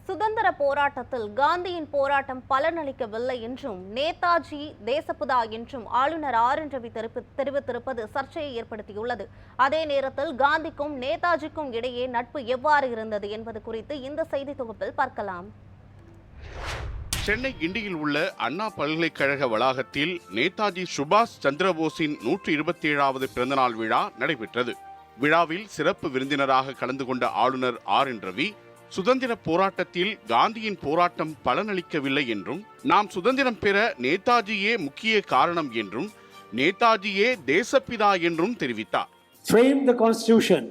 சுதந்திர போராட்டத்தில் காந்தியின் போராட்டம் பலனளிக்கவில்லை என்றும் நேதாஜி தேசப்பிதா என்றும் ஆளுநர் ஆர் என் ரவி தெரிவித்திருப்பது சர்ச்சையை ஏற்படுத்தியுள்ளது. அதே நேரத்தில் காந்திக்கும் நேதாஜிக்கும் இடையே நட்பு எவ்வாறு இருந்தது என்பது குறித்து இந்த செய்தி தொகுப்பில் பார்க்கலாம். சென்னை கிண்டியில் உள்ள அண்ணா பல்கலைக்கழக வளாகத்தில் நேதாஜி சுபாஷ் சந்திரபோஸின் 127வது பிறந்தநாள் விழா நடைபெற்றது. விழாவில் சிறப்பு விருந்தினராக கலந்து கொண்ட ஆளுநர் ஆர் என் ரவி சுதந்திர போராட்டத்தில் காந்தியின் போராட்டம் பலனளிக்கவில்லை என்றும், நாம் சுதந்திரம் பெற நேதாஜியே முக்கிய காரணம் என்றும், நேதாஜியே தேசப்பிதா என்றும் தெரிவித்தார். Framed the constitution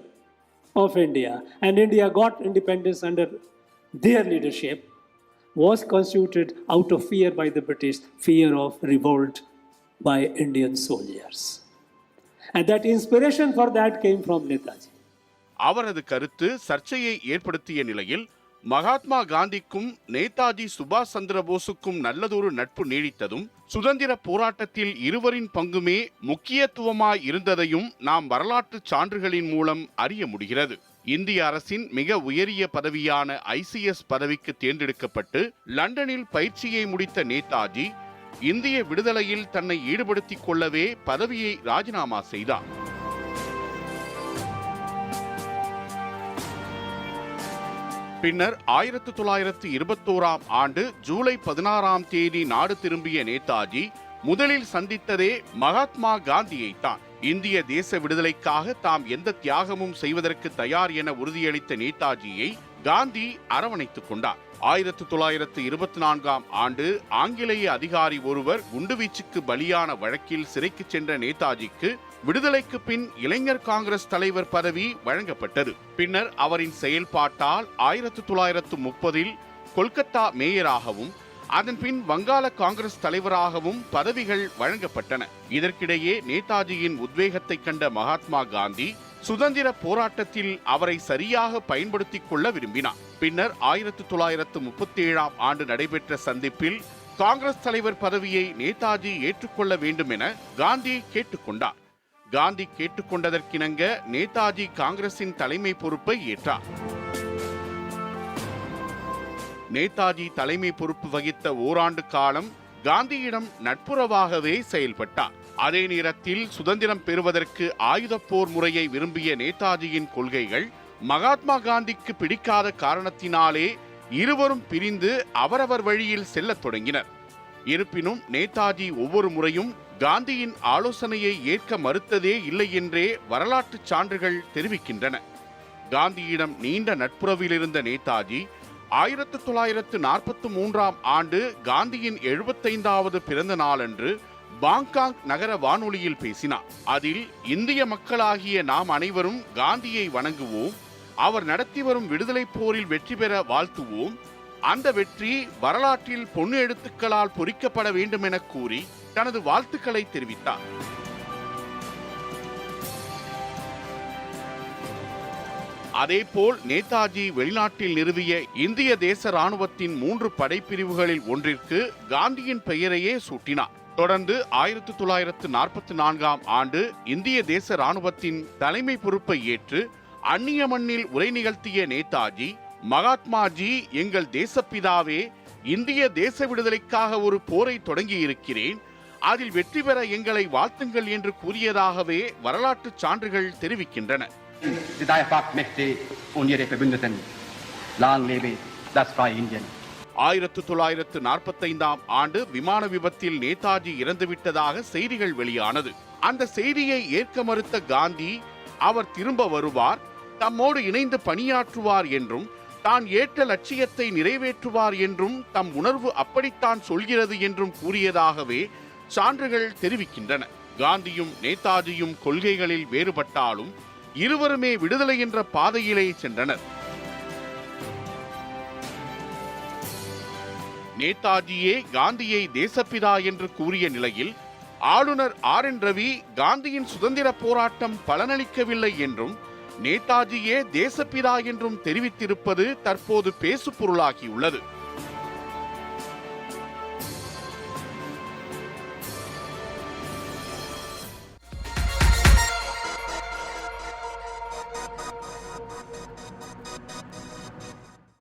of India and India got independence under their leadership was constituted out of fear by the British, fear of revolt by Indian soldiers. And that inspiration for that came from Netaji. அவரது கருத்து சர்ச்சையை ஏற்படுத்திய நிலையில் மகாத்மா காந்திக்கும் நேதாஜி சுபாஷ் சந்திரபோஸுக்கும் நல்லதொரு நட்பு நீடித்ததும், சுதந்திர போராட்டத்தில் இருவரின் பங்குமே முக்கியத்துவமாய் இருந்ததையும் நாம் வரலாற்று சான்றுகளின் மூலம் அறிய முடிகிறது. இந்திய அரசின் மிக உயரிய பதவியான ICS பதவிக்கு தேர்ந்தெடுக்கப்பட்டு லண்டனில் பயிற்சியை முடித்த நேதாஜி இந்திய விடுதலையில் தன்னை ஈடுபடுத்திக் கொள்ளவே பதவியை ராஜினாமா செய்தார். பின்னர் 1921ஆம் ஆண்டு ஜூலை 16ஆம் தேதி நாடு திரும்பிய நேதாஜி முதலில் சந்தித்ததே மகாத்மா காந்தியைத்தான். இந்திய தேச விடுதலைக்காக தாம் எந்த தியாகமும் செய்வதற்கு தயார் என உறுதியளித்த நேதாஜியை காந்தி அரவணைத்துக் கொண்டார். 1924ஆம் ஆண்டு ஆங்கிலேய அதிகாரி ஒருவர் குண்டுவீச்சுக்கு பலியான வழக்கில் சிறைக்கு சென்ற நேதாஜிக்கு விடுதலைக்கு பின் இளைஞர் காங்கிரஸ் தலைவர் பதவி வழங்கப்பட்டது. பின்னர் அவரின் செயல்பாட்டால் 1930இல் கொல்கத்தா மேயராகவும் அதன் பின் வங்காள காங்கிரஸ் தலைவராகவும் பதவிகள் வழங்கப்பட்டன. இதற்கிடையே நேதாஜியின் உத்வேகத்தை கண்ட மகாத்மா காந்தி சுதந்திர போராட்டத்தில் அவரை சரியாக பயன்படுத்திக் கொள்ள விரும்பினார். பின்னர் 1937ஆம் ஆண்டு நடைபெற்ற சந்திப்பில் காங்கிரஸ் தலைவர் பதவியை நேதாஜி ஏற்றுக்கொள்ள வேண்டும் என காந்தி கேட்டுக்கொண்டார். காந்தி கேட்டுக்கொண்டதற்கிணங்க நேதாஜி காங்கிரசின் தலைமை பொறுப்பை ஏற்றார். நேதாஜி தலைமை பொறுப்பு வகித்த ஓராண்டு காலம் காந்தியிடம் நட்புறவாகவே செயல்பட்டார். அதே நேரத்தில் சுதந்திரம் பெறுவதற்கு ஆயுதப் போர் முறையை விரும்பிய நேதாஜியின் கொள்கைகள் மகாத்மா காந்திக்கு பிடிக்காத காரணத்தினாலே இருவரும் பிரிந்து அவரவர் வழியில் செல்லத் தொடங்கினர். இருப்பினும் நேதாஜி ஒவ்வொரு முறையும் காந்தியின் ஆலோசனையை ஏற்க மறுத்ததே இல்லை என்றே வரலாற்று சான்றுகள் தெரிவிக்கின்றன. காந்தியிடம் நீண்ட நட்புறவில் இருந்த நேதாஜி 1943ஆம் ஆண்டு காந்தியின் 75வது பிறந்த நாளன்று பாங்காக் நகர வானொலியில் பேசினார். அதில் இந்திய மக்களாகிய நாம் அனைவரும் காந்தியை வணங்குவோம், அவர் நடத்தி வரும் விடுதலை போரில் வெற்றி பெற வாழ்த்துவோம், அந்த வெற்றி வரலாற்றில் பொன்னு எழுத்துக்களால் பொறிக்கப்பட வேண்டும் என கூறி தனது வாழ்த்துக்களை தெரிவித்தார். அதேபோல் நேதாஜி வெளிநாட்டில் நிறுவிய இந்திய தேச ராணுவத்தின் 3 படைப்பிரிவுகளில் ஒன்றிற்கு காந்தியின் பெயரையே சூட்டினார். தொடர்ந்து 1944ஆம் ஆண்டு இந்திய தேச ராணுவத்தின் தலைமை பொறுப்பை ஏற்று அந்நிய மண்ணில் உரை நிகழ்த்திய நேதாஜி, மகாத்மாஜி எங்கள் தேசப்பிதாவே, இந்திய தேச விடுதலைக்காக ஒரு போரை தொடங்கி இருக்கிறேன், அதில் வெற்றி பெற எங்களை வாழ்த்துங்கள் என்று கூறியதாகவே வரலாற்று சான்றுகள் தெரிவிக்கின்றன. 1945ஆம் ஆண்டு விமான விபத்தில் நேதாஜி இறந்துவிட்டதாக செய்திகள் வெளியானது. அந்த செய்தியை ஏற்க மறுத்த காந்தி, அவர் திரும்ப வருவார், தம்மோடு இணைந்து பணியாற்றுவார் என்றும், தான் ஏற்ற லட்சியத்தை நிறைவேற்றுவார் என்றும் தம் உணர்வு அப்படித்தான் சொல்கிறது என்றும் கூறியதாகவே சான்றுகள் தெரிவிக்கின்றன. காந்தியும் நேதாஜியும் கொள்கைகளில் வேறுபட்டாலும் இருவருமே விடுதலை என்ற பாதையிலே சென்றனர். நேதாஜியே காந்தியை தேசப்பிதா என்று கூறிய நிலையில் ஆளுநர் ஆர் என் ரவி காந்தியின் சுதந்திர போராட்டம் பலனளிக்கவில்லை என்றும் நேதாஜியே தேசப்பிதா என்றும் தெரிவித்திருப்பது தற்போது பேசு பொருளாகியுள்ளது.